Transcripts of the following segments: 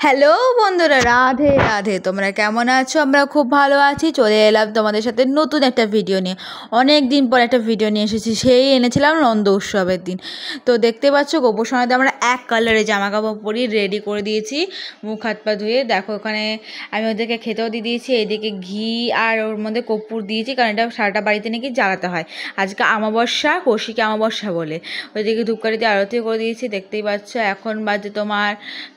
Hello বন্ধুরা, রাধে রাধে। তোমরা কেমন আছো? আমরা খুব ভালো আছি। চলে এলাম তোমাদের সাথে নতুন একটা ভিডিও নিয়ে। অনেক দিন পর একটা ভিডিও নিয়ে এসেছি, সেই এনেছিলাম নন্দ উৎসবের দিন। তো দেখতে পাচ্ছ গোপুর সঙ্গে আমরা এক কালারের জামা কাপড় পরি রেডি করে দিয়েছি, মুখ হাত পা ধুয়ে। দেখো ওখানে আমি ওদেরকে খেতেও দিয়ে দিয়েছি, এইদিকে ঘি আর ওর মধ্যে কর্পূর দিয়েছি, কারণ এটা সারাটা বাড়িতে নাকি জ্বালাতে হয়। আজকে অমাবস্যা, কৌশিকী অমাবস্যা বলে ওইদিকে ধূপকাঠিতে আরতি করে দিয়েছি। দেখতেই পাচ্ছ এখন বাজে তোমার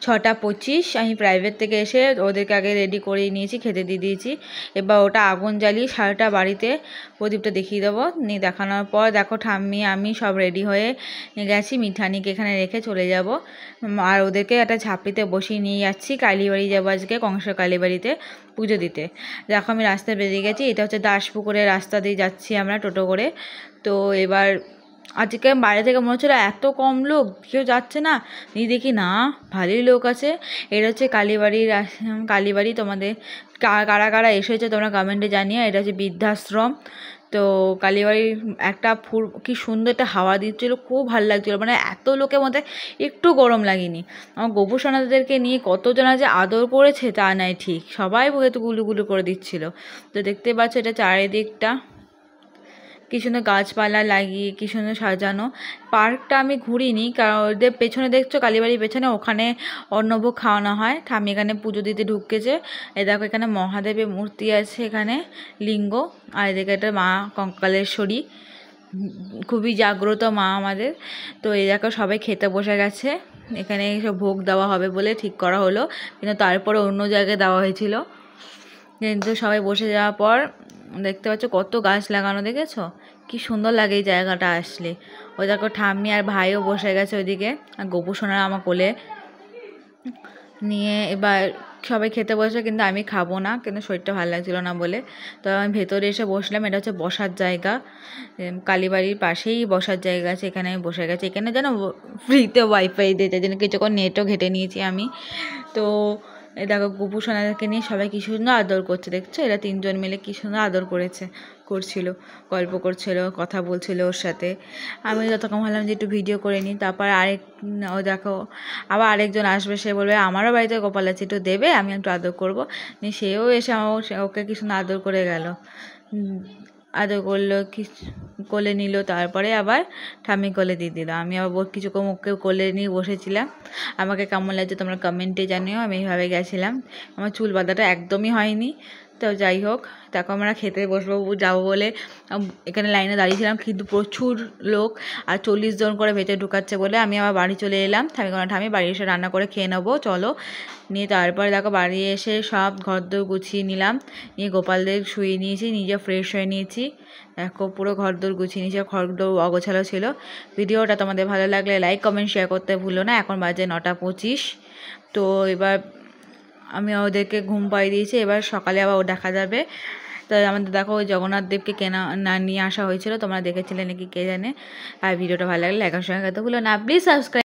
6:25। আমি প্রাইভেট থেকে এসে ওদেরকে আগে রেডি করে নিয়েছি, খেতে দিয়ে দিয়েছি। এবার ওটা আগুন জ্বালিয়ে সারাটা বাড়িতে প্রদীপটা দেখিয়ে দেবো। নিয়ে দেখানোর পর দেখো ঠাম্মি আমি সব রেডি হয়ে গেছি, মিঠানিকে এখানে রেখে চলে যাব। আর ওদেরকে একটা ঝাঁপড়িতে বসিয়ে নিয়ে যাচ্ছি, কালীবাড়ি যাবো আজকে, কংস কালীবাড়িতে পুজো দিতে। দেখো আমি রাস্তায় বেরিয়ে গেছি, এটা হচ্ছে দাসপুকুরের রাস্তা দিয়ে যাচ্ছি আমরা টোটো করে। তো এবার আজকে বাইরে থেকে মনে হচ্ছিলো এত কম লোক, কেউ যাচ্ছে না। নিয়ে দেখি না, ভালোই লোক আছে। এটা হচ্ছে কালীবাড়ি। তোমাদের কারা কারা এসেছে তোমরা কমেন্টে জানিয়ে। এটা হচ্ছে বৃদ্ধাশ্রম। তো কালীবাড়ির একটা ফুল কি সুন্দর একটা হাওয়া দিচ্ছিলো, খুব ভালো লাগছিলো। মানে এত লোকের মধ্যে একটু গরম লাগেনি। আমার গোপু সোনাদেরকে নিয়ে কতজনা যে আদর করেছে তা নাই ঠিক, সবাই একটু গুলুগুলু করে দিচ্ছিলো। তো দেখতে পাচ্ছ এটা চারিদিকটা কি সুন্দর গাছপালা লাগিয়ে কি সুন্দর সাজানো। পার্কটা আমি ঘুরিনি, কারণ ওদের পেছনে দেখছো কালীবাড়ির পেছনে, ওখানে অন্নভোগ খাওয়ানো হয়। ঠাম্মি এখানে পুজো দিতে ঢুকেছে। এ দেখো এখানে মহাদেবের মূর্তি আছে, এখানে লিঙ্গ। আর এদিকে একটা মা কঙ্কালেশ্বরী, খুবই জাগ্রত মা আমাদের। তো এই দেখো সবাই খেতে বসে গেছে। এখানে সব ভোগ দেওয়া হবে বলে ঠিক করা হলো, কিন্তু তারপরে অন্য জায়গায় দেওয়া হয়েছিল। কিন্তু সবাই বসে যাওয়ার পর দেখতে পাচ্ছ কত গাছ লাগানো, দেখেছো কি সুন্দর লাগে এই জায়গাটা আসলে। ওই দেখো ঠাম্মি আর ভাইও বসে গেছে ওইদিকে, আর গোপু সোনারা আমার কোলে নিয়ে। এবার সবাই খেতে বসে, কিন্তু আমি খাবো না, কিন্তু শরীরটা ভালো লাগছিলো না বলে। তো আমি ভেতরে এসে বসলাম। এটা হচ্ছে বসার জায়গা, কালীবাড়ির পাশেই বসার জায়গা আছে, এখানে আমি বসে গেছি। এখানে যেন ফ্রিতে ওয়াইফাই দিতে, যেন কিছুক্ষণ নেটও ঘেটে নিয়েছি আমি। তো দেখো গোপু সোনাদেরকে নিয়ে সবাই কী সুন্দর আদর করছে, দেখছো? এরা তিনজন মিলে কী সুন্দর আদর করছিল, গল্প করছিল, কথা বলছিল ওর সাথে। আমি যতক্ষণ ভাবলাম যে একটু ভিডিও করে নিই। তারপর ও দেখো আবার আরেকজন আসবে, সে বলবে আমারও বাড়িতে গোপাল আছে, একটু দেবে, আমি একটু আদর করবো। সেও এসে ওকে কি সুন্দর আদর করে গেল, আদর করলো, কি কোলে নিল। তারপরে আবার ঠাম্মি কোলে দিয়ে দিল। আমি আবার কিছুক্ষণ ওকে কোলে নিয়ে বসেছিলাম। আমাকে কেমন লাগছে তোমরা কমেন্টে জানিও। আমি এইভাবে গেছিলাম, আমার চুল বাঁধাটা একদমই হয়নি। তো যাই হোক, দেখো আমরা খেতে বসবো যাবো বলে এখানে লাইনে দাঁড়িয়েছিলাম, কিন্তু প্রচুর লোক, আর 40 জন করে ভেতরে ঢুকাচ্ছে বলে আমি আবার বাড়ি চলে এলাম। ঠাম্মি বাড়ি এসে রান্না করে খেয়ে নেবো চলো। নিয়ে তারপরে দেখো বাড়ি এসে সব ঘরদোর গুছিয়ে নিলাম, নিয়ে গোপালদের শুয়ে নিয়েছি, নিজে ফ্রেশ হয়ে নিয়েছি। দেখো পুরো ঘরদোর গুছিয়ে নিয়েছি, ঘরদোর অগোছালো ছিল। ভিডিওটা তোমাদের ভালো লাগলে লাইক কমেন্ট শেয়ার করতে ভুলো না। এখন বাজে 9:25। তো এবার আমি ওদেরকে ঘুম পাড়িয়ে দিয়েছি, এবার সকালে আবার ও দেখা যাবে। তো আমাদের দেখো ওই জগন্নাথ দেবকে নিয়ে আসা হয়েছিল, তোমরা দেখেছিলে নাকি কে জানে। আর ভিডিওটা ভালো লাগলে লাইক সঙ্গে করতে ভুলো না, প্লিজ সাবস্ক্রাইব।